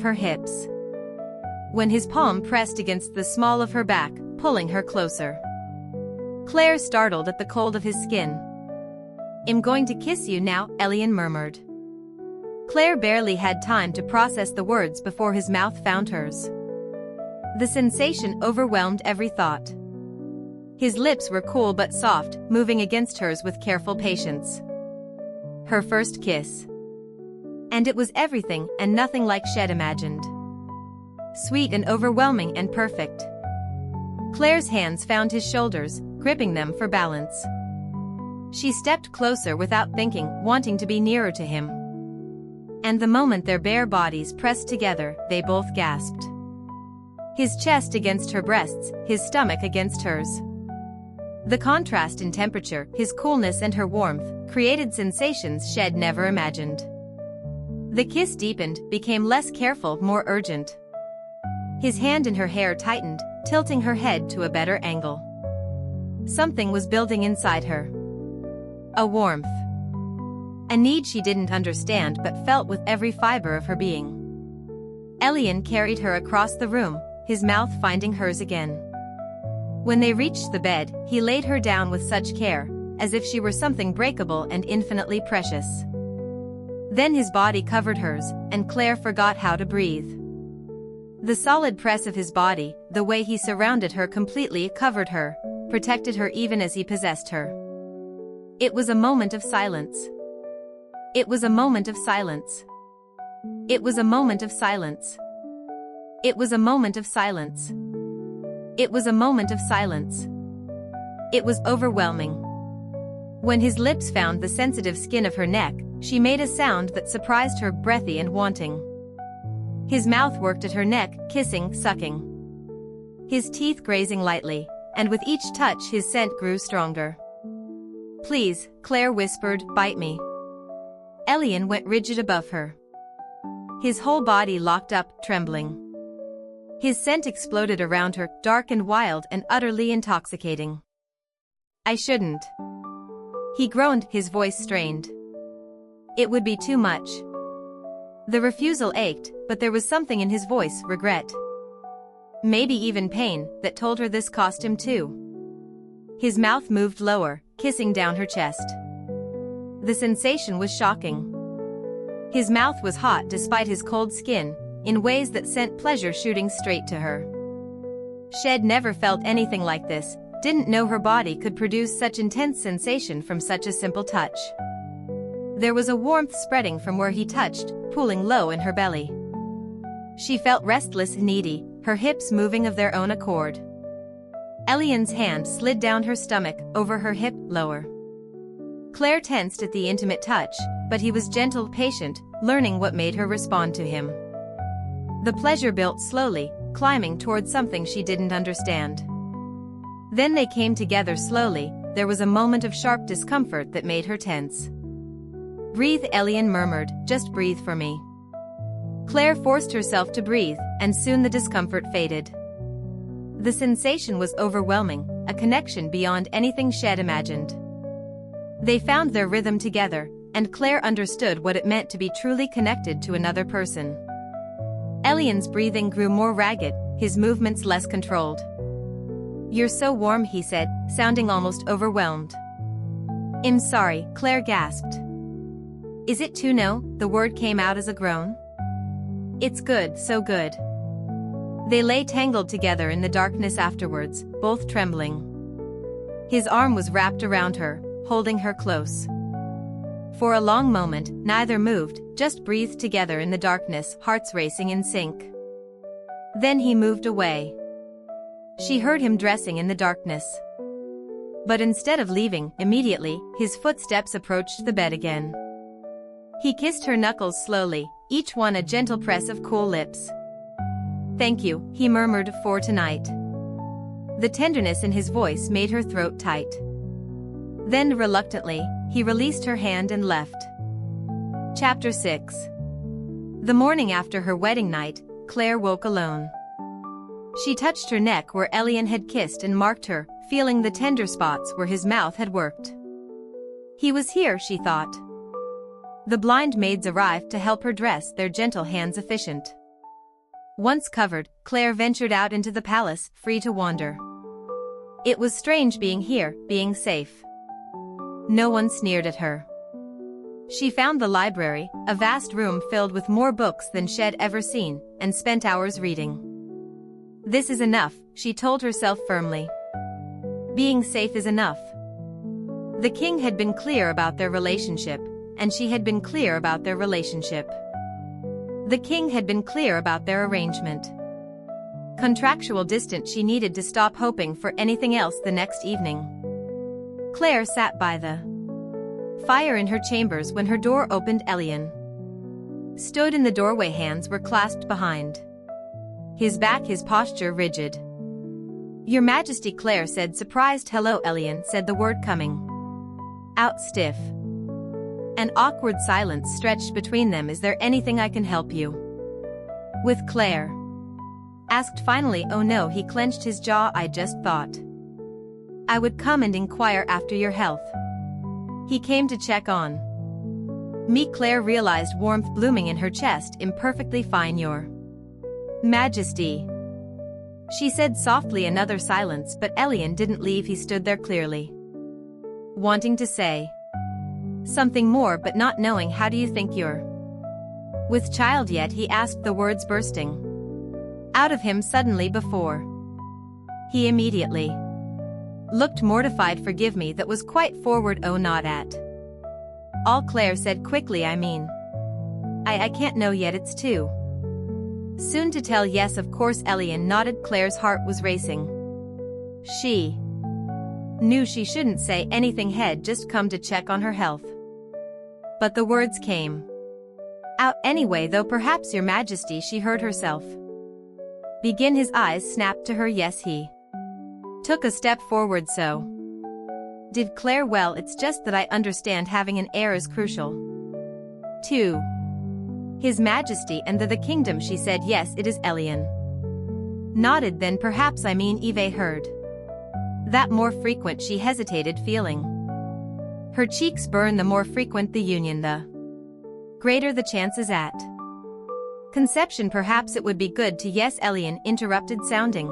her hips. When his palm pressed against the small of her back, pulling her closer. Claire startled at the cold of his skin. "I'm going to kiss you now," Elion murmured. Claire barely had time to process the words before his mouth found hers. The sensation overwhelmed every thought. His lips were cool but soft, moving against hers with careful patience. Her first kiss. And it was everything and nothing like she'd imagined. Sweet and overwhelming and perfect. Claire's hands found his shoulders, gripping them for balance. She stepped closer without thinking, wanting to be nearer to him. And the moment their bare bodies pressed together, they both gasped. His chest against her breasts, his stomach against hers. The contrast in temperature, his coolness and her warmth, created sensations she'd never imagined. The kiss deepened, became less careful, more urgent. His hand in her hair tightened, tilting her head to a better angle. Something was building inside her. A warmth. A need she didn't understand but felt with every fiber of her being. Elion carried her across the room, his mouth finding hers again. When they reached the bed, he laid her down with such care, as if she were something breakable and infinitely precious. Then his body covered hers, and Claire forgot how to breathe. The solid press of his body, the way he surrounded her completely covered her, protected her even as he possessed her. It was a moment of silence. It was a moment of silence. It was a moment of silence. It was a moment of silence. It was a moment of silence. It was overwhelming. When his lips found the sensitive skin of her neck, she made a sound that surprised her, breathy and wanting. His mouth worked at her neck, kissing, sucking. His teeth grazing lightly, and with each touch his scent grew stronger. "Please," Claire whispered, "bite me." Elion went rigid above her. His whole body locked up, trembling. His scent exploded around her, dark and wild and utterly intoxicating. "I shouldn't." He groaned, his voice strained. It would be too much. The refusal ached, but there was something in his voice, regret. Maybe even pain, that told her this cost him too. His mouth moved lower, kissing down her chest. The sensation was shocking. His mouth was hot despite his cold skin, in ways that sent pleasure shooting straight to her. She'd never felt anything like this, didn't know her body could produce such intense sensation from such a simple touch. There was a warmth spreading from where he touched, pooling low in her belly. She felt restless, needy, her hips moving of their own accord. Elion's hand slid down her stomach, over her hip, lower. Claire tensed at the intimate touch, but he was gentle, patient, learning what made her respond to him. The pleasure built slowly, climbing towards something she didn't understand. Then they came together slowly, there was a moment of sharp discomfort that made her tense. "Breathe," Elion murmured, "just breathe for me." Claire forced herself to breathe, and soon the discomfort faded. The sensation was overwhelming, a connection beyond anything she'd imagined. They found their rhythm together, and Claire understood what it meant to be truly connected to another person. Elion's breathing grew more ragged, his movements less controlled. "You're so warm," he said, sounding almost overwhelmed. "I'm sorry," Claire gasped. "Is it too no?" The word came out as a groan. "It's good, so good." They lay tangled together in the darkness afterwards, both trembling. His arm was wrapped around her, holding her close. For a long moment, neither moved, just breathed together in the darkness, hearts racing in sync. Then he moved away. She heard him dressing in the darkness. But instead of leaving, immediately, his footsteps approached the bed again. He kissed her knuckles slowly, each one a gentle press of cool lips. "Thank you," he murmured, "for tonight." The tenderness in his voice made her throat tight. Then reluctantly, he released her hand and left. Chapter 6. The morning after her wedding night, Claire woke alone. She touched her neck where Elion had kissed and marked her, feeling the tender spots where his mouth had worked. He was here, she thought. The blind maids arrived to help her dress, their gentle hands efficient. Once covered, Claire ventured out into the palace, free to wander. It was strange being here, being safe. No one sneered at her. She found the library, a vast room filled with more books than she'd ever seen, and spent hours reading. This is enough, she told herself firmly. Being safe is enough. The king had been clear about their relationship, and she had been clear about their relationship. The king had been clear about their arrangement. Contractual distance, she needed to stop hoping for anything else the next evening. Claire sat by the fire in her chambers when her door opened. Elion stood in the doorway, hands were clasped behind his back, his posture rigid. "Your Majesty," Claire said, surprised. "Hello," Elion said, the word coming out stiff. An awkward silence stretched between them. "Is there anything I can help you with?" Claire asked finally. "Oh no," he clenched his jaw. "I just thought I would come and inquire after your health." He came to check on me. Claire realized warmth blooming in her chest. "Imperfectly fine, Your Majesty," she said softly. Another silence, but Elion didn't leave. He stood there, clearly wanting to say something more but not knowing. "How do you think you're with child yet?" he asked, the words bursting out of him suddenly before he immediately looked mortified. "Forgive me, that was quite forward." "Oh, not at all," Claire said quickly. "I mean, I can't know yet. It's too soon to tell." "Yes, of course." Elion nodded. Claire's heart was racing. She knew she shouldn't say anything, had just come to check on her health. But the words came out anyway, though. "Perhaps, Your Majesty," she heard herself begin. His eyes snapped to her. Yes, he took a step forward. "So did Claire." "Well, it's just that I understand having an heir is crucial to His Majesty and the kingdom," she said. "Yes, it is." Elion nodded. "Then perhaps I mean Eve heard that more frequent." She hesitated, feeling her cheeks burn. "The more frequent the union, the greater the chances at conception. Perhaps it would be good to." "Yes," Elion interrupted, sounding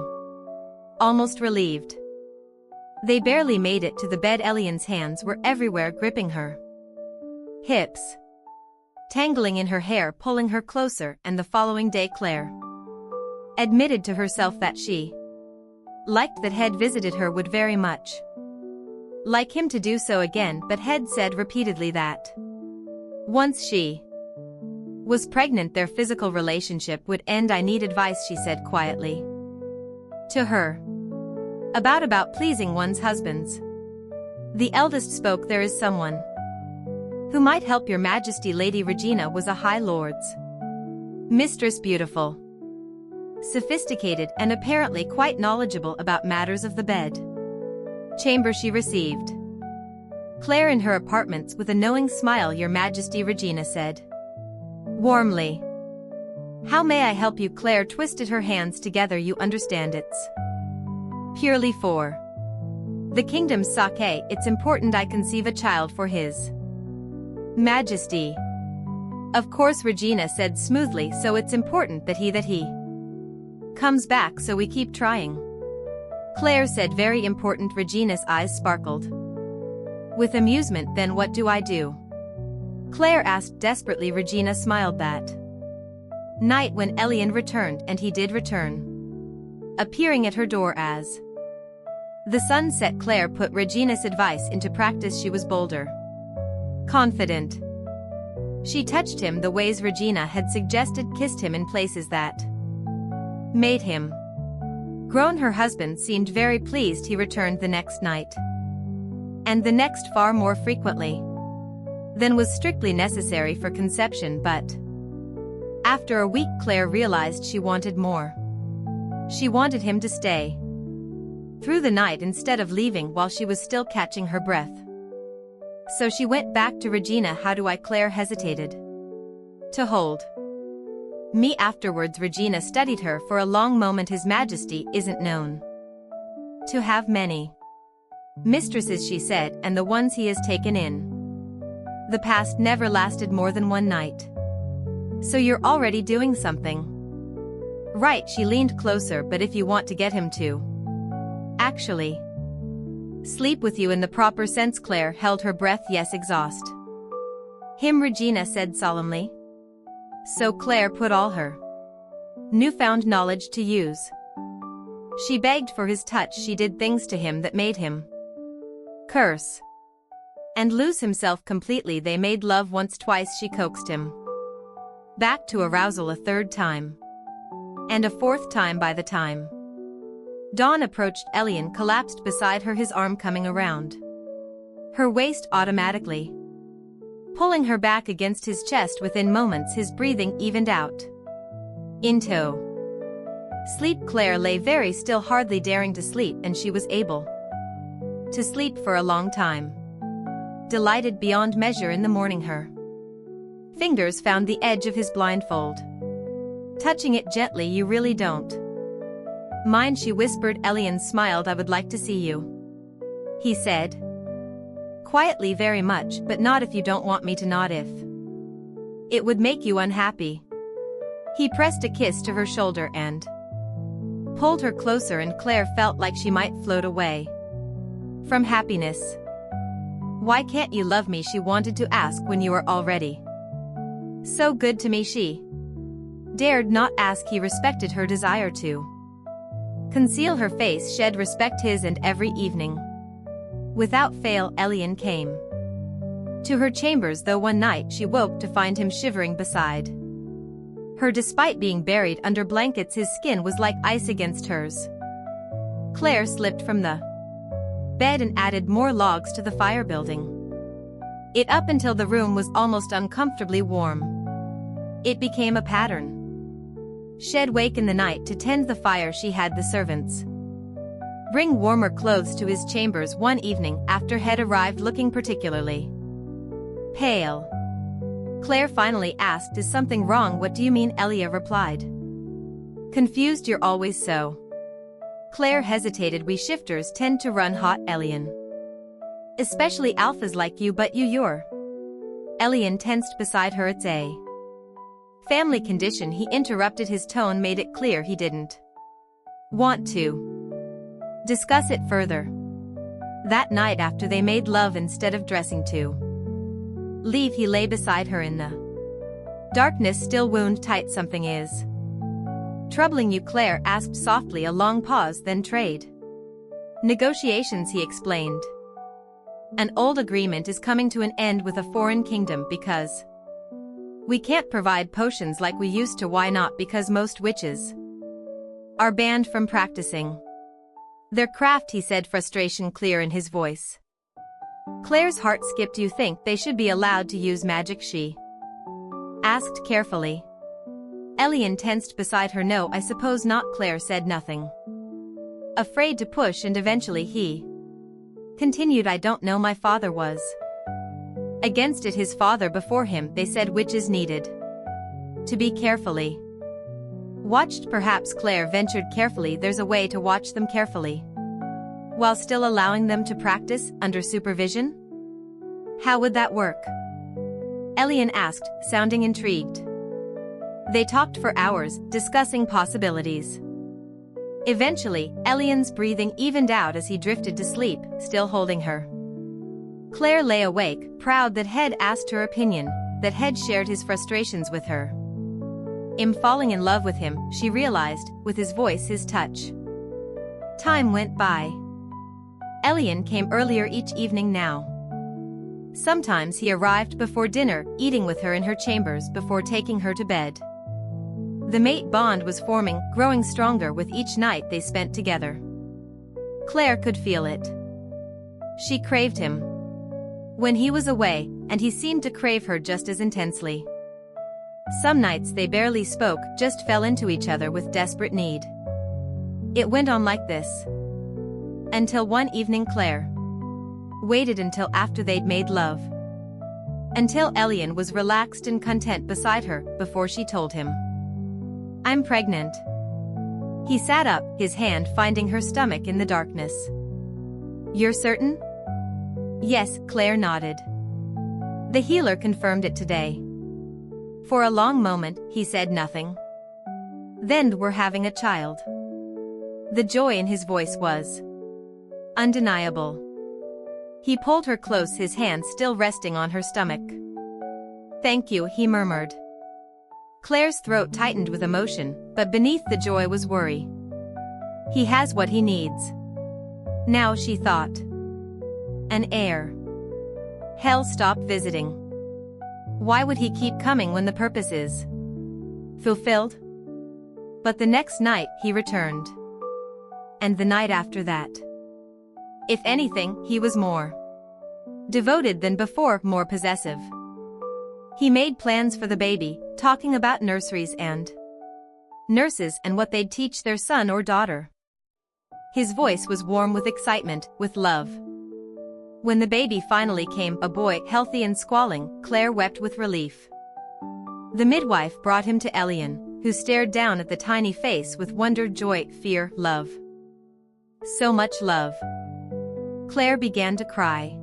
almost relieved. They barely made it to the bed. Elion's hands were everywhere, gripping her hips, tangling in her hair, pulling her closer. And the following day Claire admitted to herself that she liked that Head visited her, would very much like him to do so again, but Head said repeatedly that once she was pregnant their physical relationship would end. "I need advice," she said quietly to her, about pleasing one's husbands. The eldest spoke. "There is someone who might help Your Majesty." Lady Regina was a High Lord's mistress, beautiful, sophisticated, and apparently quite knowledgeable about matters of the bed chamber. She received Claire in her apartments with a knowing smile. "Your Majesty," Regina said warmly. "How may I help you?" Claire twisted her hands together. "You understand, it's purely for the kingdom's sake. It's important I conceive a child for His Majesty." "Of course," Regina said smoothly. "So it's important that he comes back, so we keep trying." Claire said. "Very important." Regina's eyes sparkled with amusement. "Then what do I do?" Claire asked desperately. Regina smiled. That night when Elion returned, and he did return, appearing at her door as the sun set, Claire put Regina's advice into practice. She was bolder, confident. She touched him the ways Regina had suggested, kissed him in places that made him groan. Her husband seemed very pleased. He returned the next night, and the next, far more frequently than was strictly necessary for conception. But after a week Claire realized she wanted more. She wanted him to stay through the night instead of leaving while she was still catching her breath. So she went back to Regina. "How do I?" Claire hesitated. "To hold me." Afterwards Regina studied her for a long moment. "His Majesty isn't known to have many mistresses," she said, "and the ones he has taken in the past never lasted more than one night. So you're already doing something." Right, she leaned closer, but if you want to get him to actually sleep with you in the proper sense. Claire held her breath. Yes, exhaust him, Regina said solemnly. So Claire put all her newfound knowledge to use. She begged for his touch, she did things to him that made him curse and lose himself completely. They made love once, twice, she coaxed him back to arousal a third time. And a fourth time. By the time dawn approached, Elion collapsed beside her, his arm coming around her waist automatically, pulling her back against his chest. Within moments his breathing evened out into sleep. Claire lay very still, hardly daring to sleep, and she was able to sleep for a long time. Delighted beyond measure in the morning, her fingers found the edge of his blindfold, touching it gently. You really don't mind, she whispered. Elion smiled. I would like to see you, he said quietly. Very much, but not if you don't want me to. Not if it would make you unhappy. He pressed a kiss to her shoulder and pulled her closer, and Claire felt like she might float away from happiness. Why can't you love me, she wanted to ask, when you are already so good to me? She dared not ask. He respected her desire to conceal her face, shed respect his, and every evening without fail Elion came to her chambers, though one night she woke to find him shivering beside her. Despite being buried under blankets, his skin was like ice against hers. Claire slipped from the bed and added more logs to the fire, building it up until the room was almost uncomfortably warm. It became a pattern. Shed wake in the night to tend the fire. She had the servants bring warmer clothes to his chambers. One evening after Head arrived looking particularly pale, Claire finally asked, is something wrong? What do you mean? Elia replied, confused. You're always so. Claire hesitated. We shifters tend to run hot, Elion. Especially alphas like you, but you're. Elion tensed beside her. It's a family condition, he interrupted. His tone made it clear he didn't want to discuss it further. That night after they made love, instead of dressing to leave, he lay beside her in the darkness, still wound tight. Something is troubling you? Claire asked softly. A long pause, then trade negotiations, he explained. An old agreement is coming to an end with a foreign kingdom because we can't provide potions like we used to. Why not? Because most witches are banned from practicing their craft, he said, frustration clear in his voice. Claire's heart skipped. You think they should be allowed to use magic? She asked carefully. Elion tensed beside her. No, I suppose not. Claire said nothing, afraid to push, and eventually he continued. I don't know, my father was against it. His father before him. They said witches needed to be carefully watched. Perhaps, Claire ventured carefully. There's a way to watch them carefully while still allowing them to practice under supervision? How would that work? Elion asked, sounding intrigued. They talked for hours, discussing possibilities. Eventually, Elion's breathing evened out as he drifted to sleep, still holding her. Claire lay awake, proud that Head asked her opinion, that Head shared his frustrations with her. In falling in love with him, she realized, with his voice, his touch. Time went by. Elion came earlier each evening now. Sometimes he arrived before dinner, eating with her in her chambers before taking her to bed. The mate bond was forming, growing stronger with each night they spent together. Claire could feel it. She craved him when he was away, and he seemed to crave her just as intensely. Some nights they barely spoke, just fell into each other with desperate need. It went on like this until one evening Claire waited until after they'd made love, until Elion was relaxed and content beside her, before she told him, I'm pregnant. He sat up, his hand finding her stomach in the darkness. You're certain? Yes, Claire nodded. The healer confirmed it today. For a long moment, he said nothing. Then we're having a child. The joy in his voice was undeniable. He pulled her close, his hand still resting on her stomach. "Thank you," he murmured. Claire's throat tightened with emotion, but beneath the joy was worry. He has what he needs. Now, she thought. An heir. Hell, stop visiting. Why would he keep coming when the purpose is fulfilled? But the next night, he returned. And the night after that. If anything, he was more devoted than before, more possessive. He made plans for the baby, talking about nurseries and nurses and what they'd teach their son or daughter. His voice was warm with excitement, with love. When the baby finally came, a boy, healthy and squalling, Claire wept with relief. The midwife brought him to Elion, who stared down at the tiny face with wonder, joy, fear, love. So much love. Claire began to cry.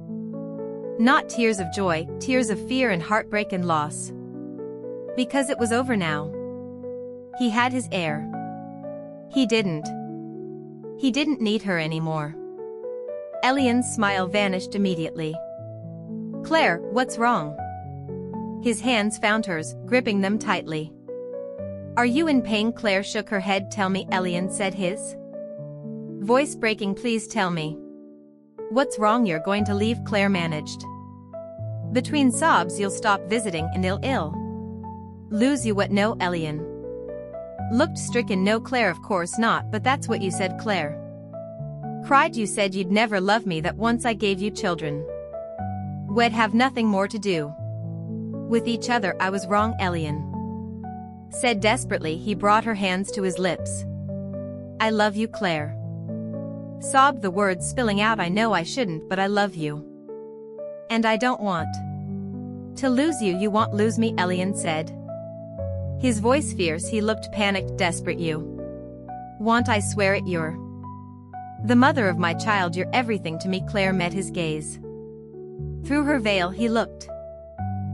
Not tears of joy, tears of fear and heartbreak and loss. Because it was over now. He had his heir. He didn't need her anymore. Elion's smile vanished immediately. "Claire, what's wrong?" His hands found hers, gripping them tightly. "Are you in pain?" Claire shook her head. "Tell me," Elion said, his voice breaking. "Please tell me. What's wrong?" "You're going to leave," Claire managed. Between sobs, "You'll stop visiting and I'll lose you." "What?" "No." Elion looked stricken. "No, Claire, of course not, but that's what you said." Claire cried. "You said you'd never love me, that once I gave you children, we'd have nothing more to do with each other." "I was wrong," Elion said desperately. He brought her hands to his lips. "I love you," Claire sobbed, the words spilling out. "I know I shouldn't, but I love you. And I don't want to lose you." "You won't lose me," Elion said. His voice fierce. He looked panicked, desperate. "You won't, I swear it. You're the mother of my child. You're everything to me." Claire met his gaze. Through her veil, he looked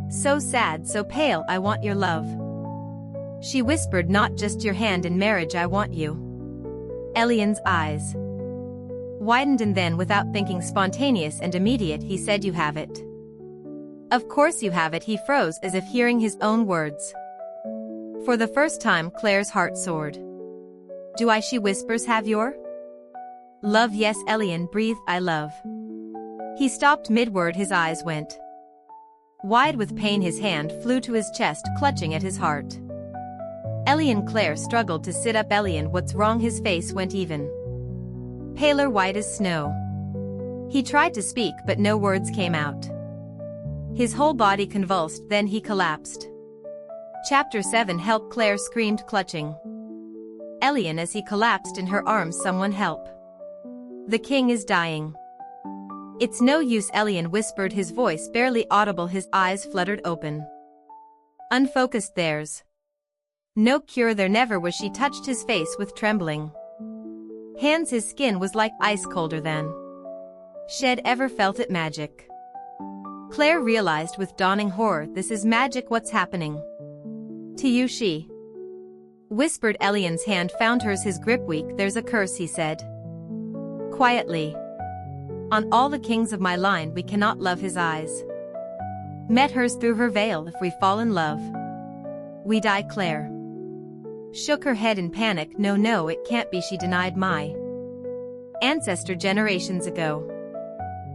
so sad, so pale. "I want your love," she whispered. "Not just your hand in marriage. I want you." Elion's eyes widened, and then, without thinking, spontaneous and immediate, he said, "You have it." "Of course you have it." He froze, as if hearing his own words. For the first time, Claire's heart soared. "Do I?" she whispers. "Have your love?" "Yes," Elion breathed. "I love." He stopped mid-word. His eyes went wide with pain. His hand flew to his chest, clutching at his heart. "Elion." Claire struggled to sit up. "Elion, what's wrong?" His face went even paler, white as snow. He tried to speak, but no words came out. His whole body convulsed, then he collapsed. Chapter 7. Help! Claire screamed, clutching Elion as he collapsed in her arms. "Someone help. The king is dying." "It's no use," Elion whispered, his voice barely audible. His eyes fluttered open, unfocused. "There's no cure." There never was. She touched his face with trembling hands. His skin was like ice, colder than she'd ever felt it. "Magic." Claire realized with dawning horror. "This is magic. What's happening to you?" she whispered. Elion's hand found hers, his grip weak. "There's a curse," he said quietly, "on all the kings of my line. We cannot love." His eyes met hers through her veil. "If we fall in love, we die." Claire shook her head in panic. "No, no, it can't be." She denied. "My ancestor generations ago.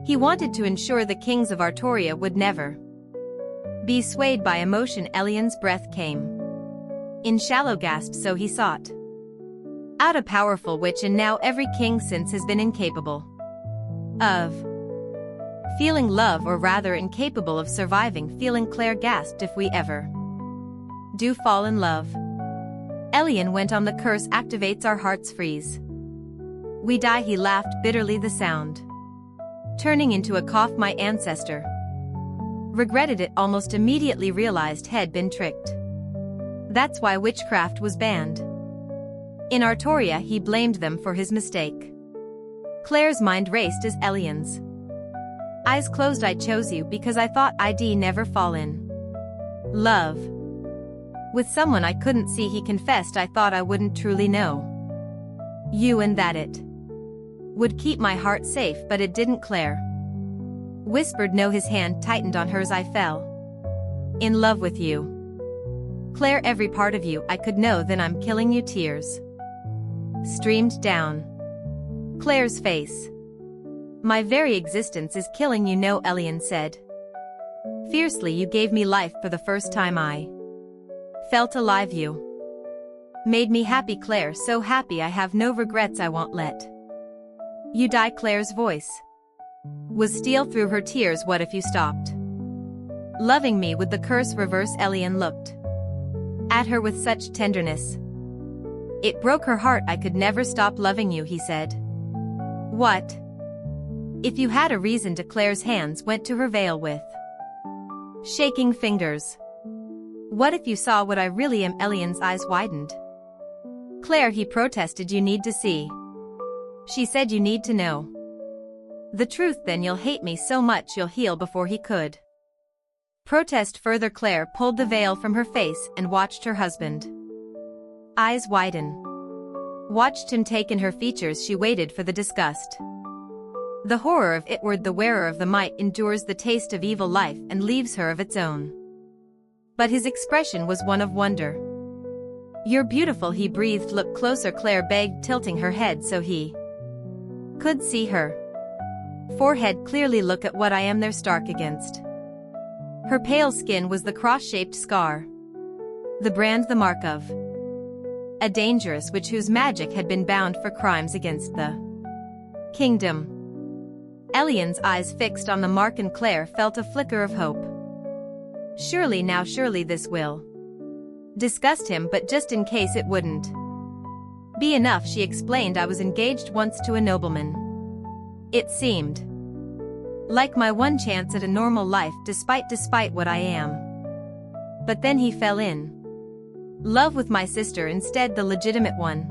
He wanted to ensure the Kings of Artoria would never be swayed by emotion." Elion's breath came in shallow gasps. "So he sought out a powerful witch, and now every king since has been incapable of feeling love, or rather incapable of surviving feeling." Claire gasped. "If we ever do fall in love," Elion went on, "the curse activates, our hearts freeze. We die." He laughed bitterly, the sound turning into a cough. "My ancestor regretted it, almost immediately realized he'd been tricked. That's why witchcraft was banned in Artoria. He blamed them for his mistake." Claire's mind raced as Elion's eyes closed. "I chose you because I thought I'd never fall in love With someone I couldn't see, he confessed. I thought I wouldn't truly know you and that it would keep my heart safe, but it didn't. Claire whispered no. His hand tightened on hers. I fell in love with you, Claire, every part of you. I could know. Then I'm killing you. Tears streamed down Claire's face. My very existence is killing you. No, Elion said fiercely. You gave me life for the first time. I felt alive. You made me happy, Claire, so happy. I have no regrets. I won't let you die. Claire's voice was steel through her tears. What if you stopped loving me? Would the curse reverse? Elion looked at her with such tenderness. It broke her heart. I could never stop loving you, he said. What if you had a reason to? Claire's hands went to her veil with shaking fingers. What if you saw what I really am? Elion's eyes widened. Claire, he protested, you need to see. She said, you need to know the truth, then you'll hate me so much you'll heal. Before he could protest further, Claire pulled the veil from her face and watched her husband eyes widen. Watched him take in her features. She waited for the disgust, the horror of it. Word, the wearer of the might endures the taste of evil life and leaves her of its own. But his expression was one of wonder. You're beautiful, he breathed. Look closer, Claire begged, tilting her head so he could see her forehead clearly. Look at what I am there. Stark against her pale skin was the cross-shaped scar, the brand, the mark of a dangerous witch whose magic had been bound for crimes against the kingdom. Elion's eyes fixed on the mark, and Claire felt a flicker of hope. Surely now, surely this will disgust him, but just in case it wouldn't be enough, she explained. I was engaged once to a nobleman. It seemed like my one chance at a normal life, despite what I am. But then he fell in love with my sister instead, the legitimate one.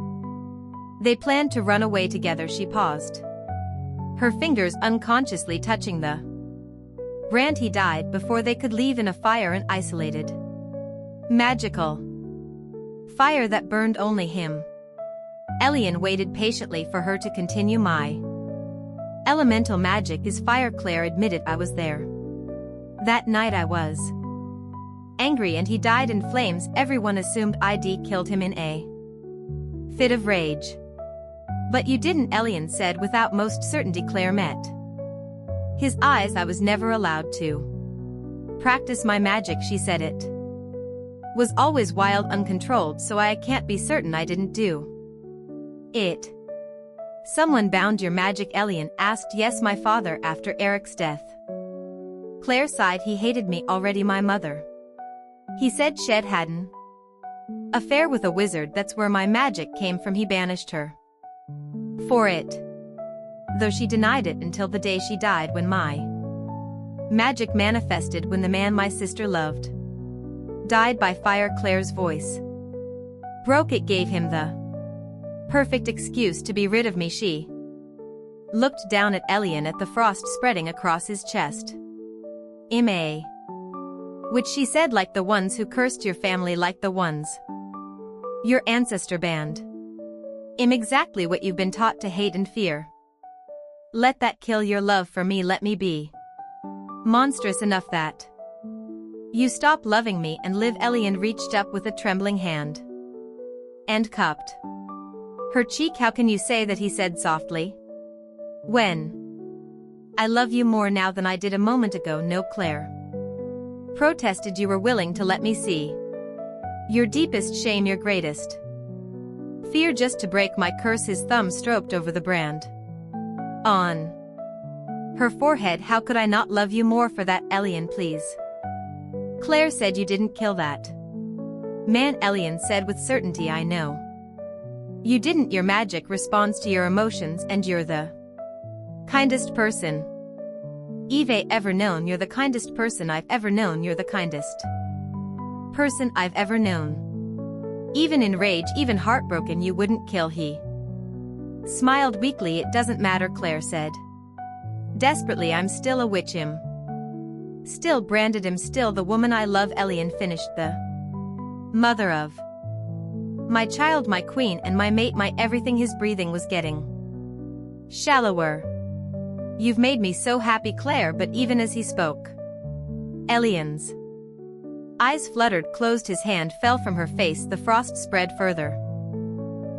They planned to run away together. She paused, her fingers unconsciously touching the brand. He died before they could leave, in a fire, an isolated, magical fire that burned only him. Elion waited patiently for her to continue. My elemental magic is fire, Claire admitted. I was there that night. I was angry and he died in flames. Everyone assumed I'd killed him in a fit of rage. But you didn't, Elion said without most certainty. Claire met his eyes. I was never allowed to practice my magic, she said. It was always wild, uncontrolled, so I can't be certain I didn't do it. Someone bound your magic? Elion asked. Yes, my father, after Eric's death. Claire sighed. He hated me already. My mother, he said, shed had an affair with a wizard. That's where my magic came from. He banished her for it, though she denied it until the day she died, when my magic manifested when the man my sister loved died by fire. Claire's voice broke. It gave him the perfect excuse to be rid of me. She looked down at Elion, at the frost spreading across his chest. Which, she said, like the ones who cursed your family, like the ones your ancestor banned. Exactly what you've been taught to hate and fear. Let that kill your love for me. Let me be monstrous enough that you stop loving me and live. Elion reached up with a trembling hand and cupped her cheek. How can you say that, he said softly, when I love you more now than I did a moment ago? No, Claire protested. You were willing to let me see your deepest shame, your greatest fear, just to break my curse. His thumb stroked over the brand on her forehead. How could I not love you more for that? Elion, please. Claire said, you didn't kill that man. Elion said with certainty, I know you didn't. Your magic responds to your emotions, and you're the kindest person I've ever known. You're the kindest person I've ever known. You're the kindest person I've ever known. Even in rage, even heartbroken, you wouldn't kill. He smiled weakly. It doesn't matter, Claire said desperately. I'm still a witch. Still branded. Still the woman I love. Elion finished the Mother of my child, my queen, and my mate, my everything. His breathing was getting shallower. You've made me so happy, Claire. But even as he spoke, Elion's eyes fluttered, closed, his hand fell from her face, the frost spread further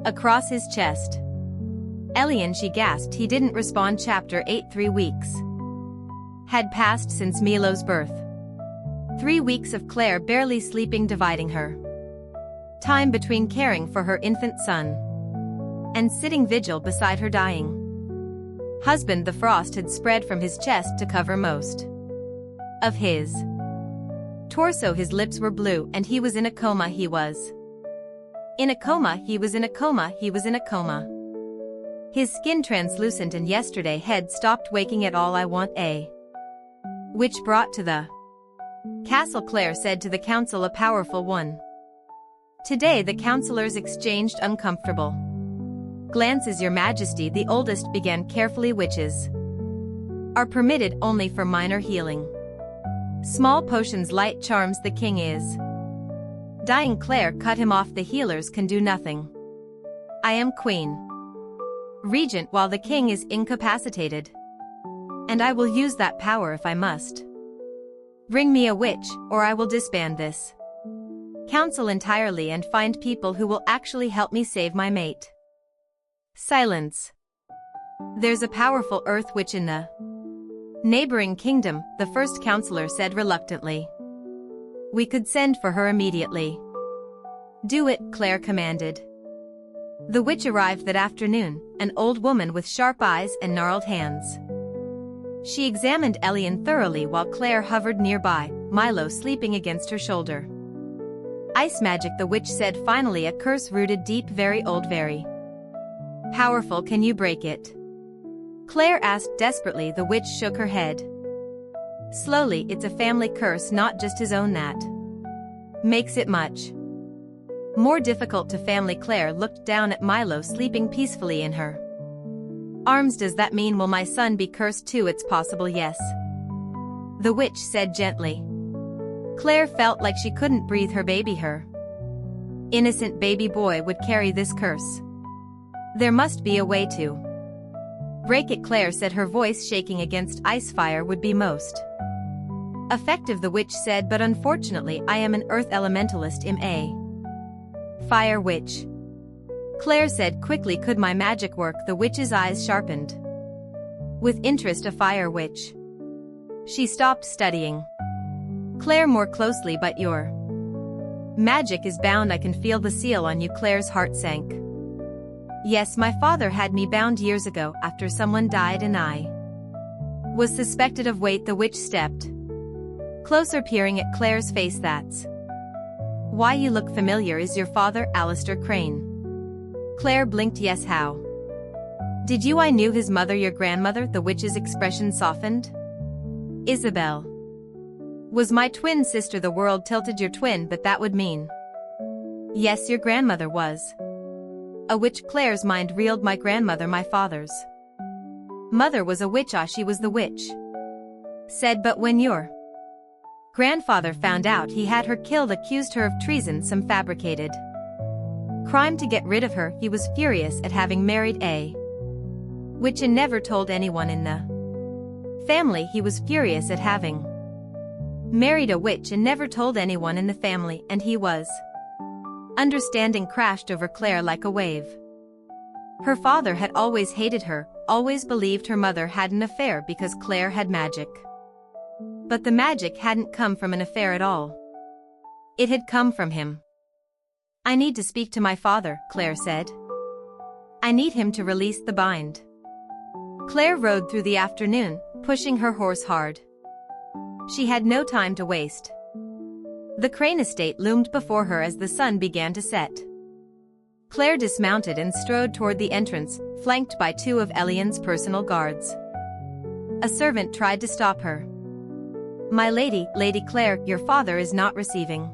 across his chest. Elion, she gasped. He didn't respond. Chapter 8. 3 weeks had passed since Milo's birth. 3 weeks of Claire barely sleeping, dividing her time between caring for her infant son and sitting vigil beside her dying husband. The frost had spread from his chest to cover most of his torso. His lips were blue, and he was in a coma. He was in a coma. He was in a coma. He was in a coma. His skin translucent, and yesterday had stopped waking at all. I want a witch brought to the castle, Claire said to the council, a powerful one. Today the councillors exchanged uncomfortable glances. Your Majesty, the oldest began carefully, witches are permitted only for minor healing. Small potions, light charms. The king is dying. Claire cut him off. The healers can do nothing. I am queen regent while the king is incapacitated, and I will use that power if I must. Bring me a witch, or I will disband this council entirely and find people who will actually help me save my mate. Silence. There's a powerful earth witch in the neighboring kingdom, the first counselor said reluctantly. We could send for her immediately. Do it, Claire commanded. The witch arrived that afternoon, an old woman with sharp eyes and gnarled hands. She examined Elion thoroughly while Claire hovered nearby, Milo sleeping against her shoulder. Ice magic, the witch said finally, a curse rooted deep, very old, very powerful. Can you break it? Claire asked desperately. The witch shook her head. Slowly, it's a family curse, not just his own. That makes it much more difficult to family. Claire looked down at Milo sleeping peacefully in her arms. Does that mean will my son be cursed too? It's possible, yes, the witch said gently. Claire felt like she couldn't breathe. Her baby, her innocent baby boy, would carry this curse. There must be a way to break it, Claire said, her voice shaking. Against ice, fire would be most effective, the witch said, but unfortunately I am an earth elementalist. I'm a fire witch, Claire said quickly. Could my magic work? The witch's eyes sharpened with interest. A fire witch? She stopped studying Claire more closely. But your magic is bound. I can feel the seal on you. Claire's heart sank. Yes, my father had me bound years ago after someone died and I was suspected of. Wait, the witch stepped closer, peering at Claire's face. That's why you look familiar. Is your father Alistair Crane? Claire blinked. Yes, how did you? I knew his mother. Your grandmother? The witch's expression softened. Isabel was my twin sister. The world tilted. Your twin? But that would mean yes, your grandmother was a witch. Claire's mind reeled. My grandmother, my father's mother, was a witch. Ah, she was the witch said. But when your grandfather found out he had her killed, accused her of treason, some fabricated crime to get rid of her, he was furious at having married a witch and never told anyone in the family. He was furious at having married a witch and never told anyone in the family, and he was understanding crashed over Claire like a wave. Her father had always hated her, always believed her mother had an affair because Claire had magic. But the magic hadn't come from an affair at all. It had come from him. I need to speak to my father, Claire said. I need him to release the bind. Claire rode through the afternoon, pushing her horse hard. She had no time to waste. The Crane estate loomed before her as the sun began to set. Claire dismounted and strode toward the entrance, flanked by 2 of Elion's personal guards. A servant tried to stop her. My lady, Lady Claire, your father is not receiving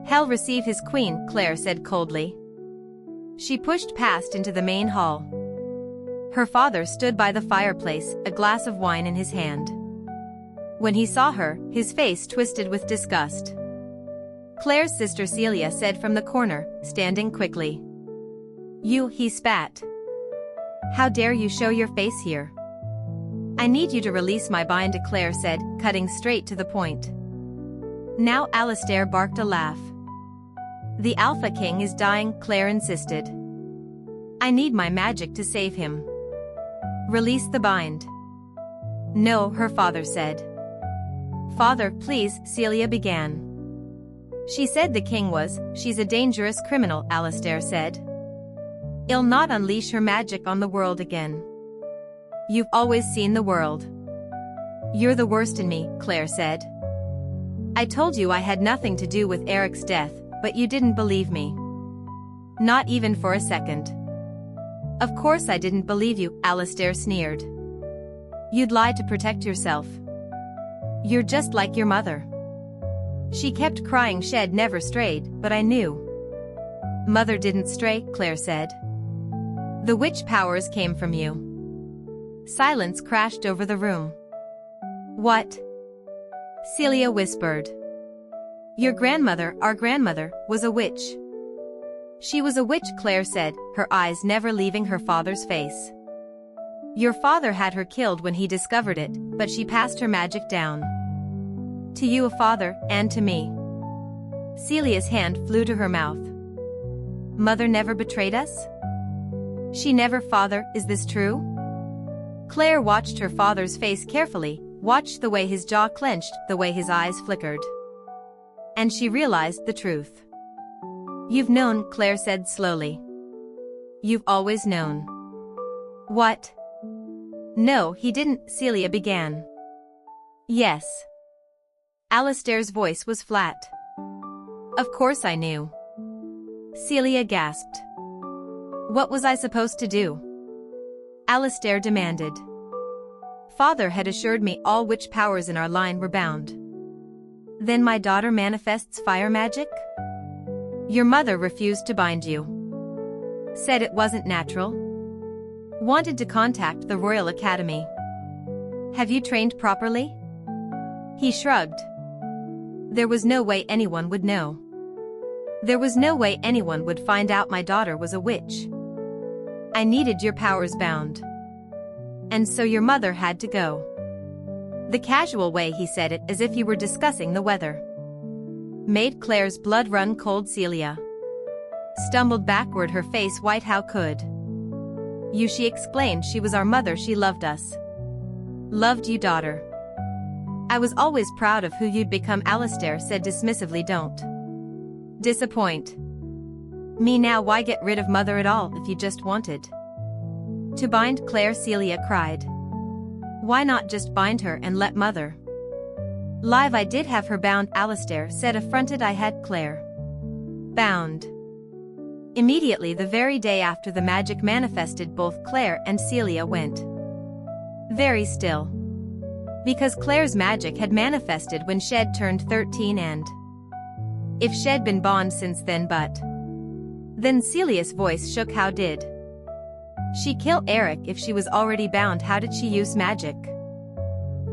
hell. Receive his queen, Claire said coldly. She pushed past into the main hall. Her father stood by the fireplace, a glass of wine in his hand. When he saw her, his face twisted with disgust. Claire's sister Celia said from the corner, standing quickly. You, he spat. How dare you show your face here? I need you to release my bind, Claire said, cutting straight to the point. Now Alistair barked a laugh. The Alpha King is dying, Claire insisted. I need my magic to save him. Release the bind. No, her father said. Father, please, Celia began. She said the king was, she's a dangerous criminal, Alistair said. I'll not unleash her magic on the world again. You've always seen the world. You're the worst in me, Claire said. I told you I had nothing to do with Eric's death, but you didn't believe me. Not even for a second. Of course I didn't believe you, Alistair sneered. You'd lie to protect yourself. You're just like your mother. She kept crying. Shed never strayed, but I knew. Mother didn't stray, Claire said. The witch powers came from you. Silence crashed over the room. What? Celia whispered. Your grandmother, our grandmother, was a witch. She was a witch, Claire said, her eyes never leaving her father's face. Your father had her killed when he discovered it, but she passed her magic down. To you, a father, and to me. Celia's hand flew to her mouth. Mother never betrayed us? She never, father, is this true? Claire watched her father's face carefully, watched the way his jaw clenched, the way his eyes flickered. And she realized the truth. You've known, Claire said slowly. You've always known. What? No, he didn't, Celia began. Yes. Alistair's voice was flat. Of course I knew. Celia gasped. What was I supposed to do? Alistair demanded. Father had assured me all witch powers in our line were bound. Then my daughter manifests fire magic? Your mother refused to bind you. Said it wasn't natural. Wanted to contact the Royal Academy. Have you trained properly? He shrugged. There was no way anyone would know. There was no way anyone would find out my daughter was a witch. I needed your powers bound. And so your mother had to go. The casual way he said it, as if you were discussing the weather, made Claire's blood run cold. Celia stumbled backward, her face white. How could you? She explained. She was our mother. She loved us. Loved you, daughter. I was always proud of who you'd become, Alistair said dismissively. Don't disappoint me now. Why get rid of mother at all if you just wanted to bind Claire? Celia cried. Why not just bind her and let mother live? I did have her bound, Alistair said affronted. I had Claire bound. Immediately, the very day after the magic manifested, both Claire and Celia went very still. Because Claire's magic had manifested when Shed turned 13, and if Shed been bound since then, but then Celia's voice shook. How did she kill Eric if she was already bound? How did she use magic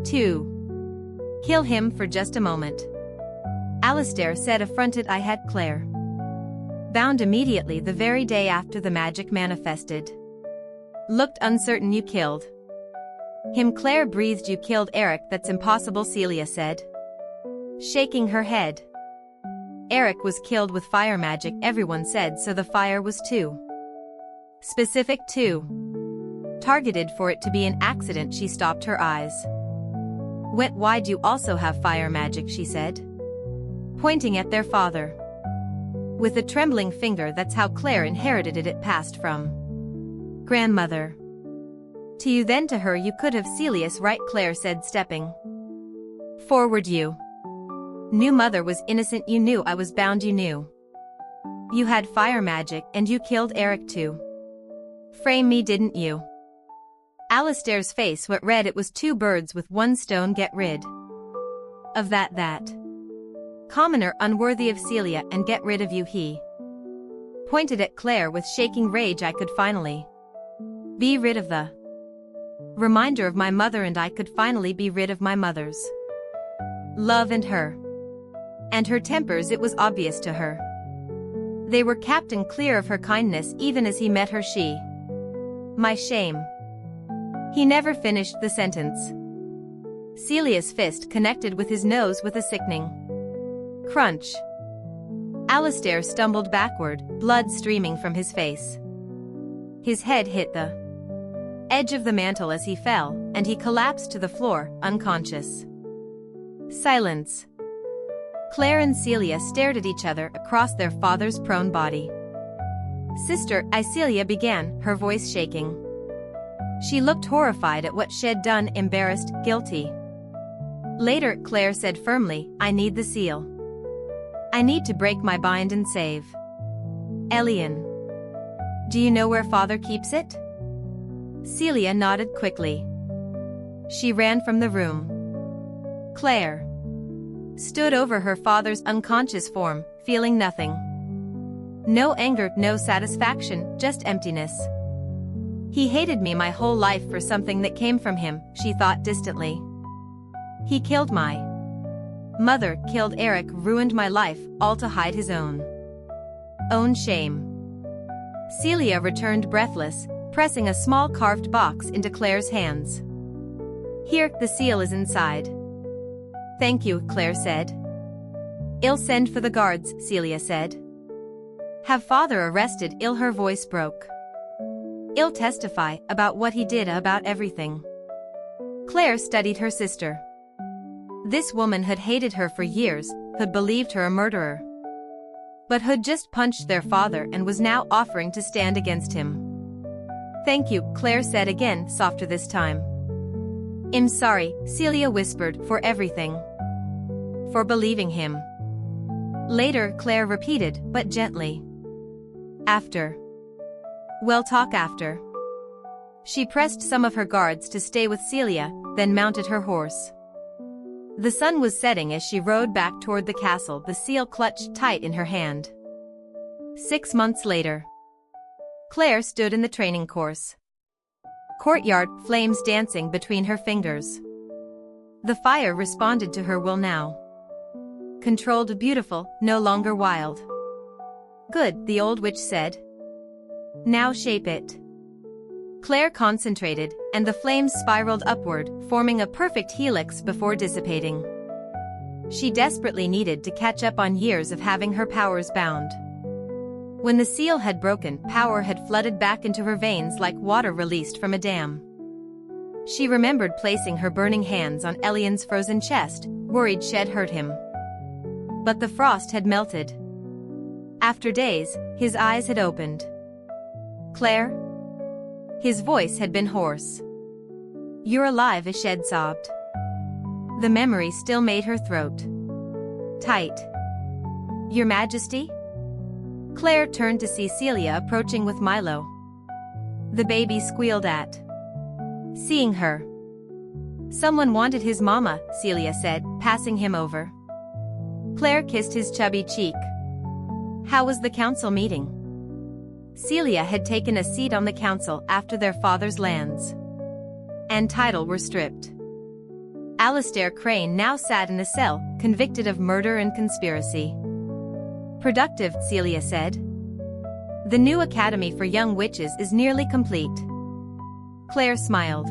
to kill him for just a moment? Alistair said affronted. I had Claire bound immediately the very day after the magic manifested. Looked uncertain. You killed him, Claire breathed. You killed Eric? That's impossible, Celia said, shaking her head. Eric was killed with fire magic, everyone said, so the fire was too specific, too targeted for it to be an accident. She stopped, her eyes went wide. You also have fire magic, she said, pointing at their father with a trembling finger. That's how Claire inherited it. It passed from grandmother to you, then to her. You could have. Celia's right, Claire said, stepping forward. You knew mother was innocent. You knew I was bound. You knew you had fire magic, and you killed Eric to frame me, didn't you? Alistair's face went red. It was two birds with one stone. Get rid of that commoner, unworthy of Celia, and get rid of you. He pointed at Claire with shaking rage. I could finally be rid of the reminder of my mother, and I could finally be rid of my mother's love and her And her tempers, it was obvious to her. They were capped and clear of her kindness even as he met her. My shame. He never finished the sentence. Celia's fist connected with his nose with a sickening crunch. Alistair stumbled backward, blood streaming from his face. His head hit the edge of the mantel as he fell, and he collapsed to the floor, unconscious. Silence. Claire and Celia stared at each other across their father's prone body. "Sister," Celia began, her voice shaking. She looked horrified at what she'd done, embarrassed, guilty. Later, Claire said firmly, "I need the seal. I need to break my bind and save Elion. Do you know where father keeps it?" Celia nodded quickly. She ran from the room. Claire stood over her father's unconscious form, feeling nothing. No anger, no satisfaction, just emptiness. He hated me my whole life for something that came from him, she thought distantly. He killed my mother, killed Eric, ruined my life, all to hide his own shame. Celia returned breathless, pressing a small carved box into Claire's hands. "Here, the seal is inside." "Thank you," Claire said. "I'll send for the guards," Celia said. "Have father arrested." Her voice broke. "I'll testify about what he did, about everything." Claire studied her sister. This woman had hated her for years, had believed her a murderer, but had just punched their father and was now offering to stand against him. "Thank you," Claire said again, softer this time. "I'm sorry," Celia whispered, "for everything. For believing him." Later, Claire repeated, but gently. "After. We'll talk after." She pressed some of her guards to stay with Celia, then mounted her horse. The sun was setting as she rode back toward the castle, the seal clutched tight in her hand. 6 months later. Claire stood in the training course courtyard, flames dancing between her fingers. The fire responded to her will now. Controlled, beautiful, no longer wild. "Good," the old witch said. "Now shape it." Claire concentrated, and the flames spiraled upward, forming a perfect helix before dissipating. She desperately needed to catch up on years of having her powers bound. When the seal had broken, power had flooded back into her veins like water released from a dam. She remembered placing her burning hands on Elion's frozen chest, worried she'd hurt him. But the frost had melted. After days, his eyes had opened. "Claire?" His voice had been hoarse. "You're alive," Shed sobbed. The memory still made her throat tight. "Your Majesty?" Claire turned to see Celia approaching with Milo. The baby squealed at seeing her. "Someone wanted his mama," Celia said, passing him over. Claire kissed his chubby cheek. "How was the council meeting?" Celia had taken a seat on the council after their father's lands and title were stripped. Alistair Crane now sat in a cell, convicted of murder and conspiracy. "Productive," Celia said. "The new academy for young witches is nearly complete." Claire smiled.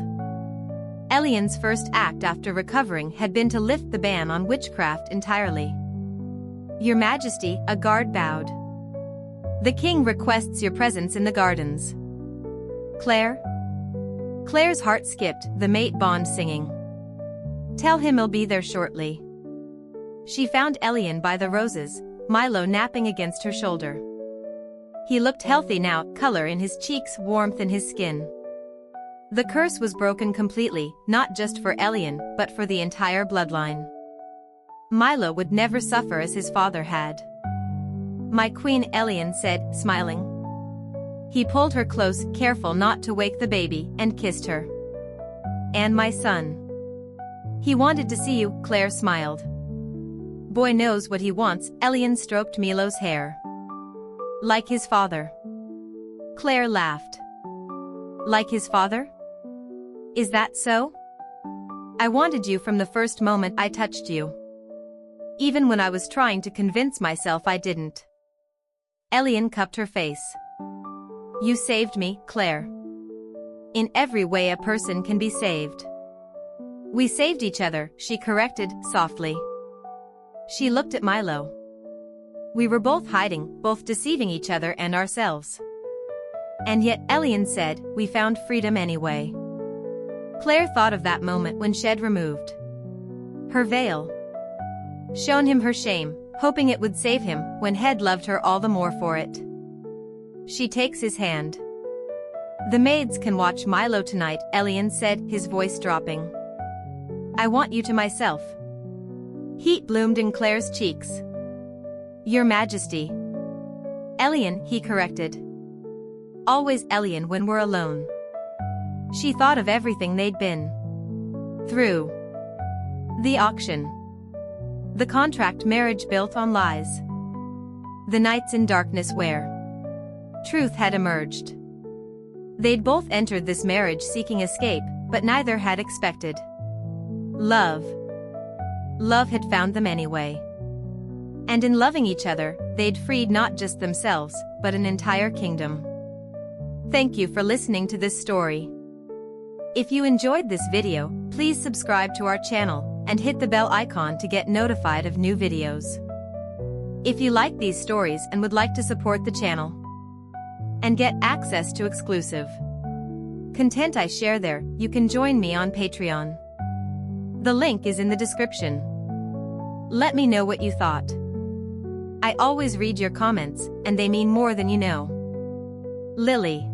Elion's first act after recovering had been to lift the ban on witchcraft entirely. "Your Majesty," a guard bowed. "The king requests your presence in the gardens." "Claire?" Claire's heart skipped, the mate bond singing. "Tell him I'll be there shortly." She found Elion by the roses, Milo napping against her shoulder. He looked healthy now, color in his cheeks, warmth in his skin. The curse was broken completely, not just for Elion, but for the entire bloodline. Milo would never suffer as his father had. "My queen," Elion said, smiling. He pulled her close, careful not to wake the baby, and kissed her. "And my son. He wanted to see you," Claire smiled. "Boy knows what he wants," Elion stroked Milo's hair. "Like his father." Claire laughed. "Like his father? Is that so? I wanted you from the first moment I touched you." Even when I was trying to convince myself I didn't. Elion cupped her face. You saved me, Claire. In every way a person can be saved. We saved each other, she corrected, softly. She looked at Milo. We were both hiding, both deceiving each other and ourselves. And yet, Elion said, we found freedom anyway. Claire thought of that moment when Shed removed her veil. Shown him her shame, hoping it would save him, when Head loved her all the more for it. She takes his hand. The maids can watch Milo tonight, Elion said, his voice dropping. I want you to myself. Heat bloomed in Claire's cheeks. Your Majesty. Elion, he corrected. Always Elion when we're alone. She thought of everything they'd been through. The auction. The contract marriage built on lies. The nights in darkness where truth had emerged. They'd both entered this marriage seeking escape, but neither had expected love. Love had found them anyway. And in loving each other, they'd freed not just themselves, but an entire kingdom. Thank you for listening to this story. If you enjoyed this video, please subscribe to our channel and hit the bell icon to get notified of new videos. If you like these stories and would like to support the channel and get access to exclusive content I share there, you can join me on Patreon. The link is in the description. Let me know what you thought. I always read your comments, and they mean more than you know. Lily.